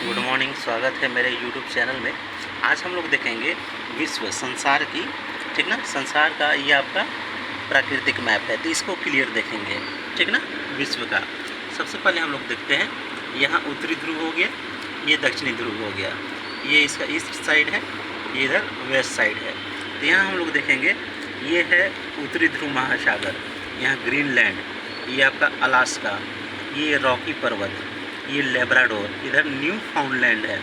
Good morning. स्वागत है मेरे यूट्यूब चैनल में। आज हम लोग देखेंगे विश्व संसार की, ठीक ना, संसार का ये आपका प्राकृतिक मैप है, तो इसको क्लियर देखेंगे, ठीक ना, विश्व का। सबसे पहले हम लोग देखते हैं, यहाँ उत्तरी ध्रुव हो गया, ये दक्षिणी ध्रुव हो गया, ये इसका ईस्ट साइड है, ये इधर वेस्ट साइड है। तो यहाँ हम लोग देखेंगे, ये है उत्तरी ध्रुव महासागर, यहाँ ग्रीनलैंड, ये आपका अलास्का, ये रॉकी पर्वत, ये लेब्राडोर, इधर न्यू फाउंडलैंड है।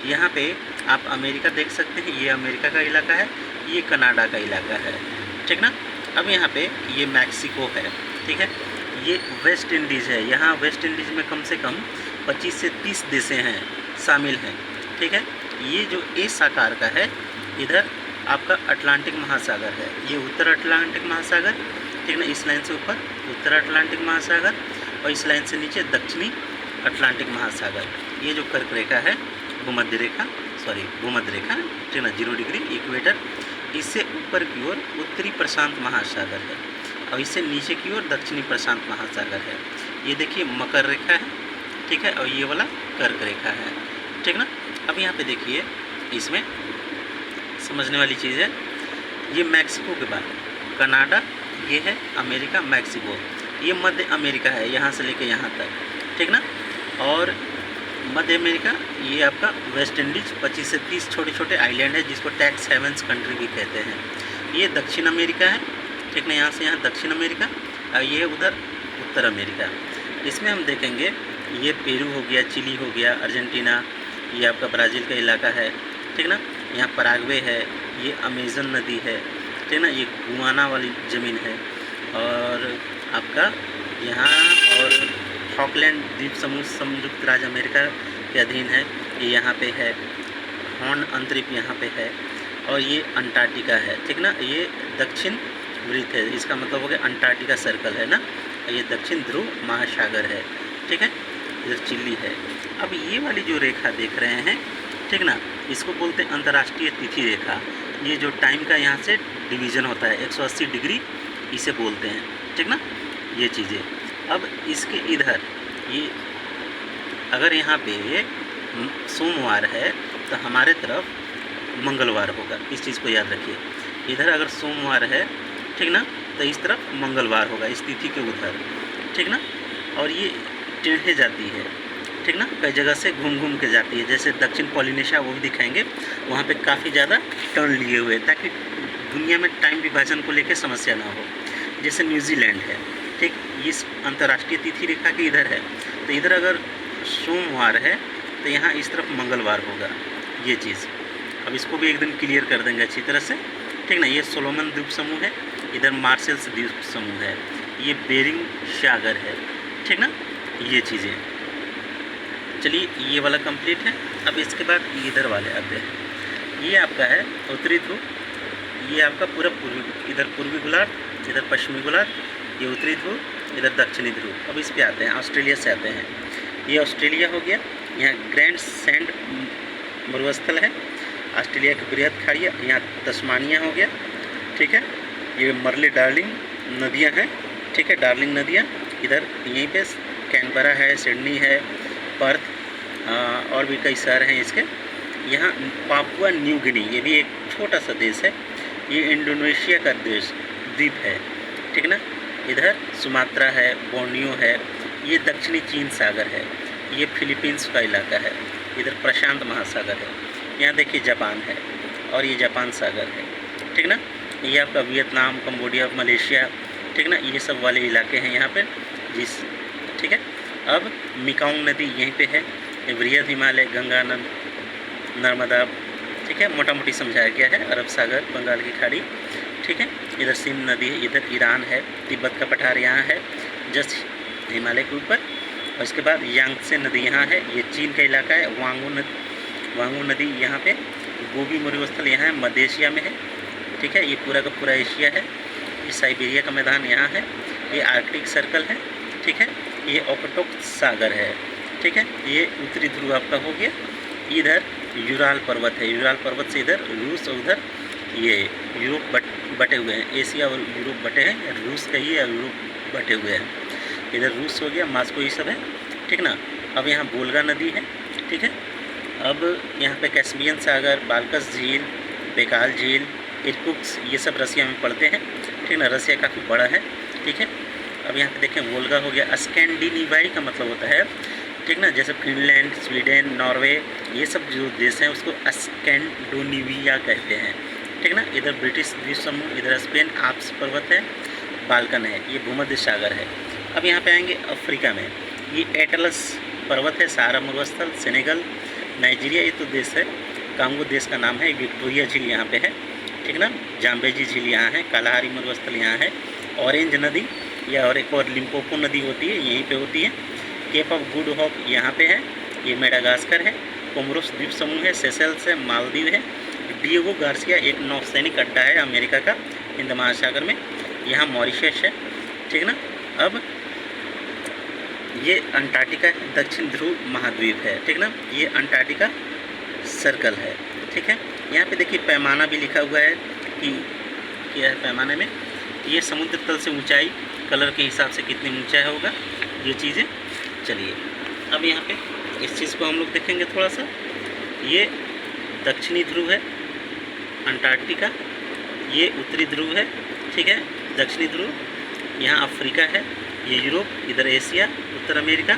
यहाँ पे आप अमेरिका देख सकते हैं, ये अमेरिका का इलाका है, ये कनाडा का इलाका है, ठीक ना। अब यहाँ पे ये मैक्सिको है, ठीक है। ये वेस्ट इंडीज़ है, यहाँ वेस्ट इंडीज़ में कम से कम 25 से 30 देशें हैं, शामिल हैं, ठीक है। ये जो एस आकार का है, इधर आपका अटलांटिक महासागर है, ये उत्तर अटलांटिक महासागर, ठीक ना। इस लाइन से ऊपर उत्तर अटलांटिक महासागर और इस लाइन से नीचे दक्षिणी अटलांटिक महासागर। ये जो कर्क रेखा है, भूमध्य रेखा, ठीक ना, 0 डिग्री इक्वेटर, इससे ऊपर की ओर उत्तरी प्रशांत महासागर है और इससे नीचे की ओर दक्षिणी प्रशांत महासागर है। ये देखिए मकर रेखा है, ठीक है, और ये वाला कर्क रेखा है, ठीक ना। अब यहाँ पे देखिए, इसमें समझने वाली चीज़ है, ये मैक्सिको के बाद कनाडा, ये है अमेरिका, मैक्सिको, ये मध्य अमेरिका है, यहाँ से लेके यहाँ तक, ठीक ना। और मध्य अमेरिका, ये आपका वेस्ट इंडीज, 25 से 30 छोटे छोटे आइलैंड है, जिसको टैक्स हेवन्स कंट्री भी कहते हैं। ये दक्षिण अमेरिका है, ठीक ना, यहाँ से यहाँ दक्षिण अमेरिका, और ये उधर उत्तर अमेरिका। इसमें हम देखेंगे, ये पेरू हो गया, चिली हो गया, अर्जेंटीना, ये आपका ब्राज़ील का इलाका है, ठीक ना। यहाँ पराग्वे है, ये अमेज़न नदी है, ठीक ना, ये गुआना वाली ज़मीन है, और आपका यहाँ और फॉकलैंड द्वीप समूह संयुक्त राज्य अमेरिका के अधीन है, ये यहाँ पे है। हॉर्न अंतरिप यहाँ पे है, और ये अंटार्कटिका है, ठीक ना। ये दक्षिण वृत्त है, इसका मतलब हो गया अंटार्कटिका सर्कल है ना। ये दक्षिण ध्रुव महासागर है, ठीक है। इधर चिली है। अब ये वाली जो रेखा देख रहे हैं, ठीक ना, इसको बोलते हैं अंतर्राष्ट्रीय तिथि रेखा। ये जो टाइम का यहाँ से डिवीज़न होता है 180 डिग्री, इसे बोलते हैं, ठीक ना, ये चीज़ें। अब इसके इधर ये अगर यहाँ पे सोमवार है तो हमारे तरफ मंगलवार होगा, इस चीज़ को याद रखिए। इधर अगर सोमवार है, ठीक ना, तो इस तरफ मंगलवार होगा, इस तिथि के उधर, ठीक ना। और ये टेढ़े जाती है, ठीक ना, कई जगह से घूम घूम के जाती है, जैसे दक्षिण पॉलिनेशिया, वो भी दिखाएंगे, वहाँ पे काफ़ी ज़्यादा टर्न लिए हुए, ताकि दुनिया में टाइम विभाजन को लेकर समस्या ना हो। जैसे न्यूजीलैंड है, ठीक, इस अंतर्राष्ट्रीय तिथि रेखा के इधर है, तो इधर अगर सोमवार है तो यहाँ इस तरफ मंगलवार होगा, ये चीज़। अब इसको भी एकदम क्लियर कर देंगे अच्छी तरह से, ठीक ना। ये सोलोमन द्वीप समूह है, इधर मार्शल्स द्वीप समूह है, ये बेरिंग सागर है, ठीक ना, ये चीज़ें। चलिए, ये वाला कंप्लीट है। अब इसके बाद इधर वाले आते हैं, ये आपका है उत्तरी ध्रुव, ये आपका पूरा पूर्वी, इधर पूर्वी गोलार्ध, इधर पश्चिमी गोलार्ध, ये उत्तरी ध्रुव, इधर दक्षिणी ध्रुव। अब इस पे आते हैं, ऑस्ट्रेलिया से आते हैं। ये ऑस्ट्रेलिया हो गया, यहाँ ग्रैंड सैंड मरुस्थल है, ऑस्ट्रेलिया की बृहद खाड़ियाँ, यहाँ तस्मानिया हो गया, ठीक है। ये मरले डार्लिंग नदियाँ हैं, ठीक है, डार्लिंग नदियाँ। इधर यहीं पे कैनबरा है, सिडनी है, पर्थ, और भी कई शहर हैं इसके। यहाँ पापुआ न्यू गिनी, ये भी एक छोटा सा देश है, ये इंडोनेशिया का देश द्वीप है, ठीक ना। इधर सुमात्रा है, बोर्नियो है, ये दक्षिणी चीन सागर है, ये फिलीपींस का इलाका है, इधर प्रशांत महासागर है। यहाँ देखिए जापान है, और ये जापान सागर है, ठीक ना। ये आपका वियतनाम, कंबोडिया, मलेशिया, ठीक ना, ये सब वाले इलाके हैं यहाँ पे, जिस, ठीक है। अब मिकाउंग नदी यहीं पे है, ये बृहद हिमालय, गंगा, नर्मदा, ठीक है, मोटा मोटी समझाया गया है। अरब सागर, बंगाल की खाड़ी, ठीक है। इधर सिंध नदी है, इधर ईरान है, तिब्बत का पठार यहाँ है, जस्ट हिमालय के ऊपर। और उसके बाद यांगत्से नदी यहाँ है, ये चीन का इलाका है। वांगू नदी यहाँ पे, गोबी मरुस्थल यहाँ है, मध्य एशिया में है, ठीक है। ये पूरा का पूरा एशिया है। ये साइबेरिया का मैदान यहाँ है, ये आर्कटिक सर्कल है, ठीक है। ये ओखोटक सागर है, ठीक है। ये उत्तरी ध्रुव आपका हो गया। इधर यूराल पर्वत है, यूराल पर्वत से इधर रूस, और उधर ये यूरोप बटे हुए हैं, एशिया और यूरोप बटे हैं, रूस कहिए या यूरोप बटे हुए हैं। इधर रूस हो गया, मास्को, ये सब है, ठीक ना। अब यहाँ बोल्गा नदी है, ठीक है, अब यहाँ पे कैस्पियन सागर, बाल्कस झील, बेकाल झील, इरकुत्स्क, ये सब रसिया में पड़ते हैं, ठीक ना। रसिया काफ़ी बड़ा है, ठीक है। अब यहाँ पे देखें वोल्गा हो गया। स्कैंडिनेवियाई का मतलब होता है, ठीक ना, जैसे फिनलैंड, स्वीडन, नॉर्वे, ये सब जो देश हैं उसको स्कैंडिनेविया कहते हैं, ठीक ना। इधर ब्रिटिश द्वीप समूह, इधर स्पेन आल्प्स पर्वत है, बाल्कन है, ये भूमध्य सागर है। अब यहाँ पे आएंगे अफ्रीका में, ये एटलस पर्वत है, सहारा मरुस्थल, सेनेगल, नाइजीरिया, ये तो देश है, कांगो देश का नाम है, विक्टोरिया झील यहाँ पे है, ठीक ना। जाम्बेजी झील यहाँ है, कालाहारी मरुस्थल यहाँ है, ऑरेंज नदी या और एक और लिम्पोपो नदी होती है, यहीं पे होती है। केप ऑफ गुड होप यहाँ पे है, ये मेडागास्कर है, कोमोरोस द्वीप समूह है, सेशेल्स है, मालदीव है। डिएगो गार्सिया एक नौसैनिक अड्डा है अमेरिका का हिंद महासागर में, यहाँ मॉरिशस है, ठीक ना। अब ये अंटार्कटिका दक्षिण ध्रुव महाद्वीप है, ठीक ना, ये अंटार्कटिका सर्कल है, ठीक है। यहाँ पे देखिए पैमाना भी लिखा हुआ है कि क्या है पैमाने में, ये समुद्र तल से ऊंचाई कलर के हिसाब से कितनी ऊंचाई होगा ये चीज़ें। चलिए अब यहाँ पे इस चीज़ को हम लोग देखेंगे थोड़ा सा। ये दक्षिणी ध्रुव है अंटार्कटिका, ये उत्तरी ध्रुव है, ठीक है, दक्षिणी ध्रुव, यहाँ अफ्रीका है, ये यूरोप, इधर एशिया, उत्तर अमेरिका,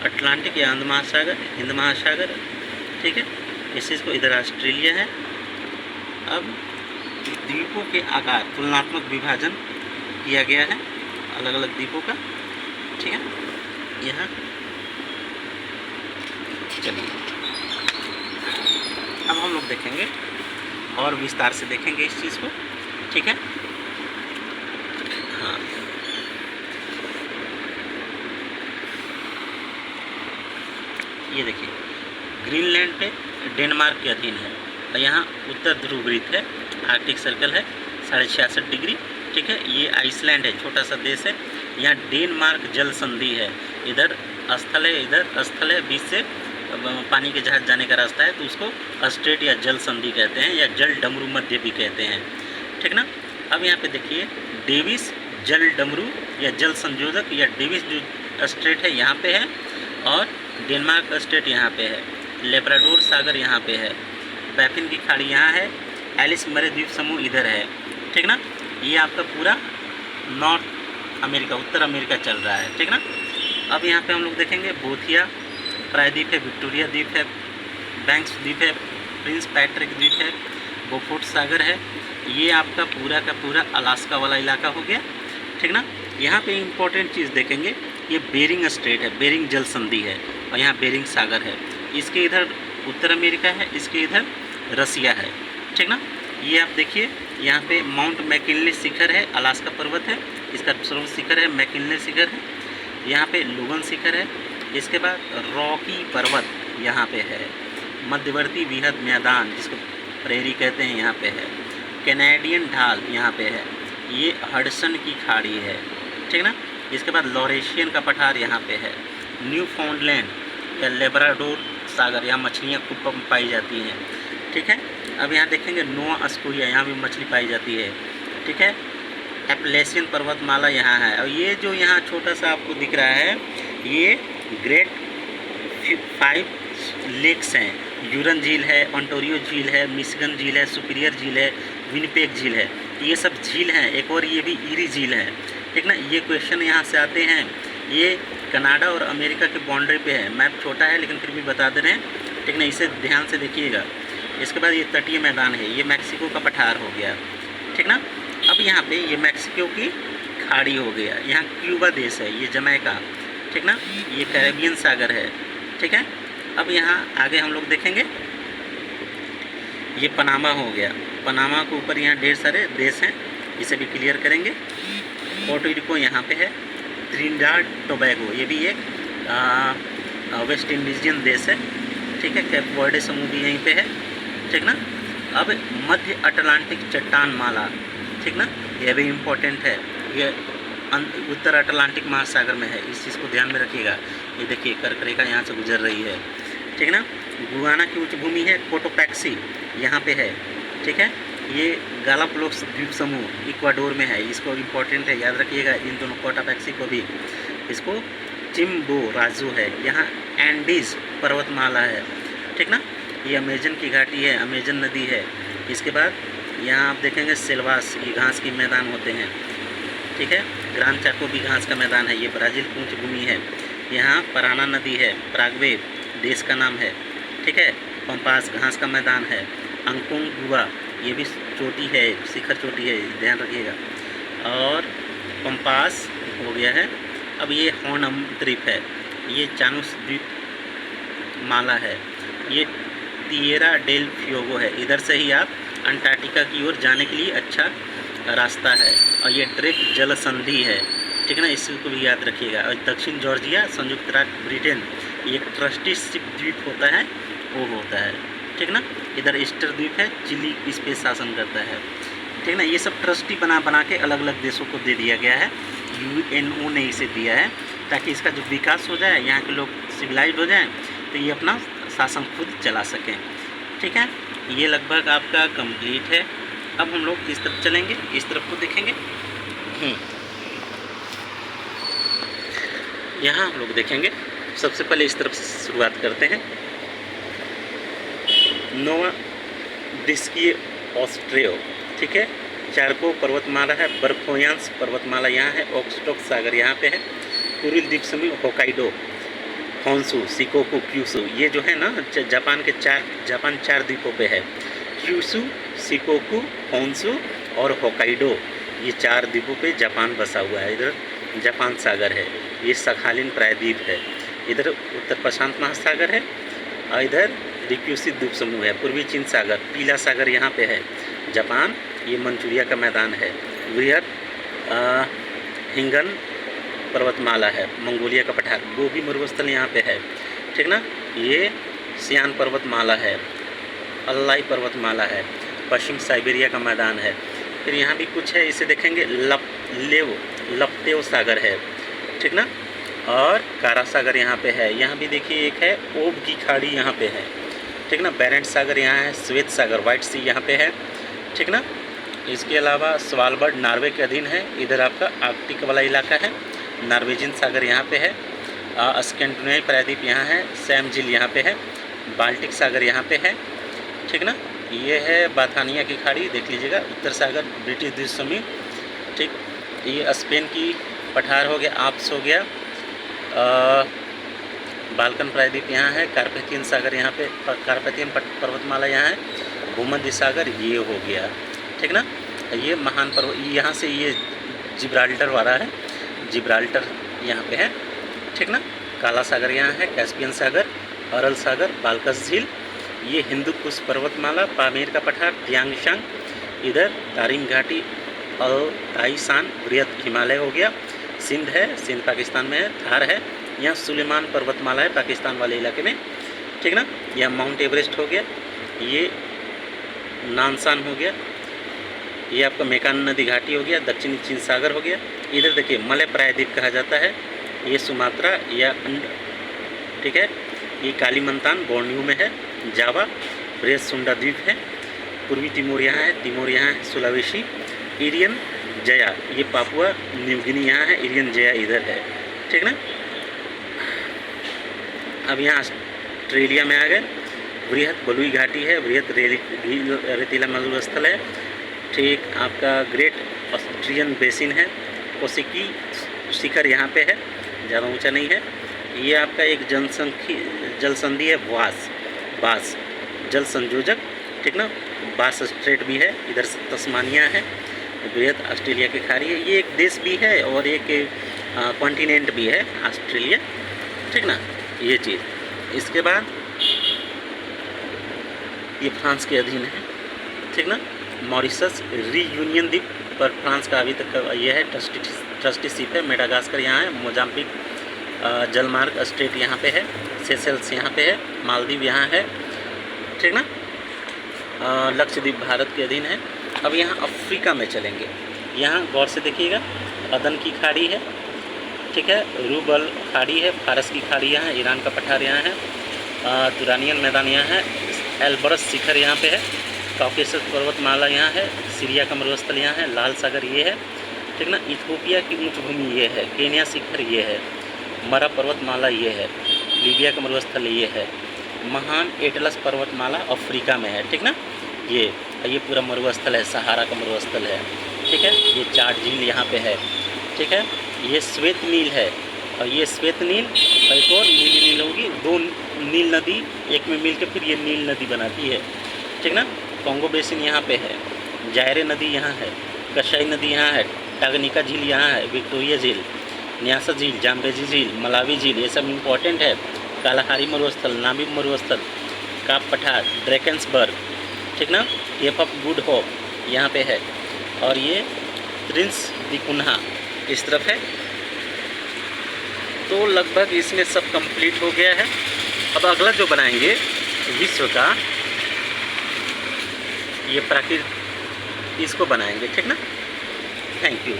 अटलांटिक या हिंद महासागर, हिंद महासागर, ठीक है, इस चीज़ को, इधर ऑस्ट्रेलिया है। अब द्वीपों के आकार तुलनात्मक विभाजन किया गया है अलग अलग द्वीपों का, ठीक है, यहाँ। चलिए अब हम लोग देखेंगे और विस्तार से देखेंगे इस चीज़ को, ठीक है। हाँ, ये देखिए ग्रीनलैंड पे डेनमार्क के अधीन है और यहाँ उत्तर ध्रुव वृत्त है, आर्कटिक सर्कल है 66.5 डिग्री, ठीक है। ये आइसलैंड है, छोटा सा देश है, यहाँ डेनमार्क जल संधि है, इधर स्थल है, इधर स्थल है, बीच से पानी के जहाज जाने का रास्ता है, तो उसको स्ट्रेट या जल संधि कहते हैं या जल डमरू मध्य भी कहते हैं, ठीक ना। अब यहाँ पे देखिए डेविस जल डमरू या जल संयोजक या डेविस जो स्ट्रेट है यहाँ पे है और डेनमार्क स्ट्रेट यहाँ पे है, लेब्राडोर सागर यहाँ पे है, बैफिन की खाड़ी यहाँ है, एलिस मरे द्वीप समूह इधर है, ठीक ना। ये आपका पूरा नॉर्थ अमेरिका, उत्तर अमेरिका चल रहा है, ठीक ना। अब यहाँ पे हम लोग देखेंगे बोथिया प्रायद्वीप है, विक्टोरिया द्वीप है, बैंक्स द्वीप है, प्रिंस पैट्रिक द्वीप है, बोफोर्ट सागर है, ये आपका पूरा का पूरा अलास्का वाला इलाका हो गया, ठीक ना। यहाँ पे इम्पोर्टेंट चीज़ देखेंगे, ये बेरिंग स्ट्रेट है, बेरिंग जल संधि है और यहाँ बेरिंग सागर है, इसके इधर उत्तर अमेरिका है, इसके इधर रसिया है, ठीक ना। ये आप देखिए यहाँ पे माउंट मैकिनले शिखर है, अलास्का पर्वत है, इसका सर्वोच्च शिखर है मैकिनले शिखर है, यहाँ पे लुगन शिखर है, इसके बाद रॉकी पर्वत यहाँ पे है, मध्यवर्ती वृहद मैदान जिसको प्रेरी कहते हैं यहाँ पे है, कैनेडियन ढाल यहाँ पे है, ये हडसन की खाड़ी है, ठीक ना। इसके बाद लॉरेशियन का पठार यहाँ पे है, न्यू फाउंडलैंड या लेब्राडोर सागर, यहाँ मछलियाँ खूब पाई जाती हैं, ठीक है। अब यहाँ देखेंगे नोआ स्कोरिया, यहाँ भी मछली पाई जाती है, ठीक है। एप्लेशियन पर्वतमाला यहाँ है और ये जो यहाँ छोटा सा आपको दिख रहा है ये ग्रेट 5 लेक्स हैं, यूरन झील है, ओंटारियो झील है, मिशिगन झील है, सुपीरियर झील है, विनिपेग झील है, ये सब झील हैं। एक और ये भी ईरी झील है, ठीक ना। ये क्वेश्चन यहाँ से आते हैं, ये कनाडा और अमेरिका के बाउंड्री पे है, मैप छोटा है लेकिन फिर भी बता दे रहे हैं, ठीक ना, इसे ध्यान से देखिएगा। इसके बाद ये तटीय मैदान है, ये मैक्सिको का पठार हो गया, ठीक ना। अब यहाँ पे ये मैक्सिको की खाड़ी हो गया, यहाँ क्यूबा देश है, ये जमैका, ठीक ना, ये कैरेबियन सागर है, ठीक है। अब यहाँ आगे हम लोग देखेंगे ये पनामा हो गया, पनामा के ऊपर यहाँ ढेर सारे देश हैं, इसे भी क्लियर करेंगे। पोर्टो रिको यहाँ पे है, त्रिनिडाद टोबैगो ये भी एक वेस्ट इंडीजियन देश है, ठीक है। कैप वर्डे समूह भी यहीं पे है, ठीक ना। अब मध्य अटलांटिक चट्टान माला, ठीक ना, ये भी इम्पोर्टेंट है, ये उत्तर अटलांटिक महासागर में है, इस चीज़ को ध्यान में रखिएगा। ये देखिए कर्क रेखा यहाँ से गुजर रही है, ठीक ना। गुयाना की उच्च भूमि है, कोटोपैक्सी यहाँ पे है, ठीक है। ये गालापागोस द्वीप समूह इक्वाडोर में है, इसको इम्पोर्टेंट है, याद रखिएगा इन दोनों, कोटोपैक्सी को भी। इसको चिम्बो राजू है, यहाँ एंडीज पर्वतमाला है, ठीक ना। ये अमेजन की घाटी है, अमेजन नदी है। इसके बाद यहाँ आप देखेंगे सेल्वास, ये घास के मैदान होते हैं, ठीक है। ग्रान चाको भी घास का मैदान है। ये ब्राज़ील की उच्च भूमि है। यहाँ पराना नदी है, पराग्वे देश का नाम है, ठीक है। पंपास घास का मैदान है। अंकोंगुआ ये भी चोटी है, शिखर चोटी है, ध्यान रखिएगा। और पंपास हो गया है। अब ये होनम द्वीप है, ये चानुस द्वीप माला है, ये तिएरा डेल फ्यूगो है। इधर से ही आप अंटार्कटिका की ओर जाने के लिए अच्छा रास्ता है। और ये ड्रेक जल संधि है, ठीक है ना, इसको भी याद रखिएगा। और दक्षिण जॉर्जिया, संयुक्त राज्य ब्रिटेन, ये एक ट्रस्टीशिप द्वीप होता है, वो होता है, ठीक ना। इधर ईस्टर द्वीप है, चिली इस पे शासन करता है, ठीक ना। ये सब ट्रस्टी बना के अलग अलग देशों को दे दिया गया है। यूएनओ ने इसे दिया है ताकि इसका जो विकास हो जाए, यहाँ के लोग सिविलाइज्ड हो जाएं, तो ये अपना शासन खुद चला सकें, ठीक है। ये लगभग आपका कंप्लीट है। अब हम लोग इस तरफ चलेंगे, इस तरफ को देखेंगे। यहाँ हम लोग देखेंगे, सबसे पहले इस तरफ से शुरुआत करते हैं। नोवा डिस्की ऑस्ट्रेयो, ठीक है। चारको पर्वतमाला है, बर्फोयांस पर्वतमाला यहाँ है, ओक्सटोक सागर यहाँ पे है। कुरिल द्वीप समूह, होकाइडो, होन्सू, शिकोकू, क्यूशू, ये जो है ना जापान चार द्वीपों पे है। क्यूशू, शिकोकू, होन्सू और होकाइडो, ये चार द्वीपों पे जापान बसा हुआ है। इधर जापान सागर है, ये सखालिन प्रायद्वीप है। इधर उत्तर प्रशांत महासागर है और इधर रिक्यूसी द्वीप समूह है। पूर्वी चीन सागर, पीला सागर यहाँ पे है। जापान, ये मंचूरिया का मैदान है। बृहद हिंगन पर्वतमाला है, मंगोलिया का पठार। गोबी मरुस्थल यहाँ पे है, ठीक ना। ये सियान पर्वतमाला है, अल्लाई पर्वतमाला है। पश्चिम साइबेरिया का मैदान है। फिर यहाँ भी कुछ है, इसे देखेंगे। लपतेव सागर है, ठीक ना। और कारा सागर यहाँ पे है। यहाँ भी देखिए एक है ओब की खाड़ी यहाँ पे है, ठीक ना। बैरेंट सागर यहाँ है। श्वेत सागर, व्हाइट सी यहाँ पे है, ठीक ना। इसके अलावा स्वालबर्ड नॉर्वे के अधीन है। इधर आपका आर्कटिक वाला इलाका है। नॉर्वेजियन सागर यहाँ पे है। स्कैंडिनेवियन प्रायद्वीप यहाँ है। सैम झील यहाँ पे है। बाल्टिक सागर यहाँ पे है, ठीक ना। ये है बाथानिया की खाड़ी, देख लीजिएगा। उत्तर सागर, ब्रिटिश द्वीप समूह, ठीक। ये स्पेन की पठार हो गया, आप्स हो गया। बाल्कन प्रायद्वीप यहाँ है। कार्पेथियन सागर यहाँ पे, कार्पेथियन पर्वतमाला यहाँ है। भूमध्य सागर ये हो गया, ठीक ना। ये महान पर्वत, यहाँ से ये जिब्राल्टर वाला है, जिब्राल्टर यहाँ पे है, ठीक ना। काला सागर यहाँ है। कैस्पियन सागर, अरल सागर, बाल्कस झील, ये हिंदू कुश पर्वतमाला, पामेर का पठार, तियांगशांग। इधर तारिम घाटी, अल ताइसान, बृहद हिमालय हो गया। सिंध है, सिंध पाकिस्तान में है। थार है, यहाँ सुलेमान पर्वतमाला है पाकिस्तान वाले इलाके में, ठीक ना। यह माउंट एवरेस्ट हो गया। ये नानसान हो गया। ये आपका मेकान नदी घाटी हो गया। दक्षिणी चीन सागर हो गया। इधर देखिए मलय प्रायद्वीप कहा जाता है। ये सुमात्रा या अंड, ठीक है। ये कालीमंतान बोर्नियो में है। जावा, बृहद सुंडा द्वीप है। पूर्वी तिमोर यहाँ है। तिमोर यहाँ है। सुलावेशी, इरियन जया, ये पापुआ न्यू गिनी यहाँ है। इरियन जया इधर है, ठीक ना। अब यहाँ ऑस्ट्रेलिया में आ गए। बृहद बलुई घाटी है। बृहद रेतीला मरुस्थल है, ठीक। आपका ग्रेट ऑस्ट्रियन बेसिन है। कोसिकी शिखर यहाँ पे है, ज़्यादा ऊंचा नहीं है। ये आपका एक जल संधि है, बास जल संयोजक, ठीक ना। बास स्ट्रेट भी है। इधर तस्मानिया है। बृहद ऑस्ट्रेलिया की खाड़ी है। ये एक देश भी है और एक कॉन्टिनेंट भी है ऑस्ट्रेलिया, ठीक ना। ये चीज़। इसके बाद ये फ्रांस के अधीन है, ठीक ना। मॉरिशस, रीयूनियन द्वीप पर फ्रांस का अभी तक ये है, ट्रस्टीशिप है। मेडागास्कर यहाँ है। मोजाम्बिक जलमार्ग स्टेट यहाँ पे है। सेशेल्स यहाँ पे है। मालदीव यहाँ है, ठीक ना। लक्षद्वीप भारत के अधीन है। अब यहाँ अफ्रीका में चलेंगे। यहाँ गौर से देखिएगा, अदन की खाड़ी है, ठीक है। रूबल खाड़ी है। फारस की खाड़ी यहाँ है। ईरान का पठार यहाँ है। तुरानियन मैदान यहाँ है। एल्बरस शिखर यहाँ पे है। कॉकेसस पर्वतमाला यहाँ है। सीरिया का मरुस्थल यहाँ है। लाल सागर ये है, ठीक ना। इथियोपिया की उच्च भूमि ये है। केन्या शिखर ये है। मरा पर्वतमाला ये है। लीबिया का मरुस्थल ये है। महान एटलस पर्वतमाला अफ्रीका में है, ठीक ना। ये पूरा मरुस्थल है, सहारा का मरुस्थल है, ठीक है। ये चाड झील यहाँ पे है, ठीक है। ये श्वेत नील है, और ये श्वेत नील और एक और नीली नील होगी, दो नील नदी एक में मिल के फिर ये नील नदी बनाती है, ठीक ना। कॉन्गो बेसिन यहाँ पे है, जायरे नदी यहाँ है, कसाई नदी यहाँ है, टागनिका झील यहाँ है, विक्टोरिया झील, न्यासा झील, जाम्बेजी झील, मलावी झील, ये सब इम्पोर्टेंट है। कालाहारी मरुस्थल, नामिब मरुस्थल, काप पठार, ड्रैकेंसबर्ग, ठीक ना। केप ऑफ गुड होप यहाँ पे है, और ये प्रिंस दी कुन्हा इस तरफ है। तो लगभग इसमें सब कंप्लीट हो गया है। अब अगला जो बनाएंगे विश्व का ये प्राकृतिक, इसको बनाएंगे, ठीक ना। Thank you.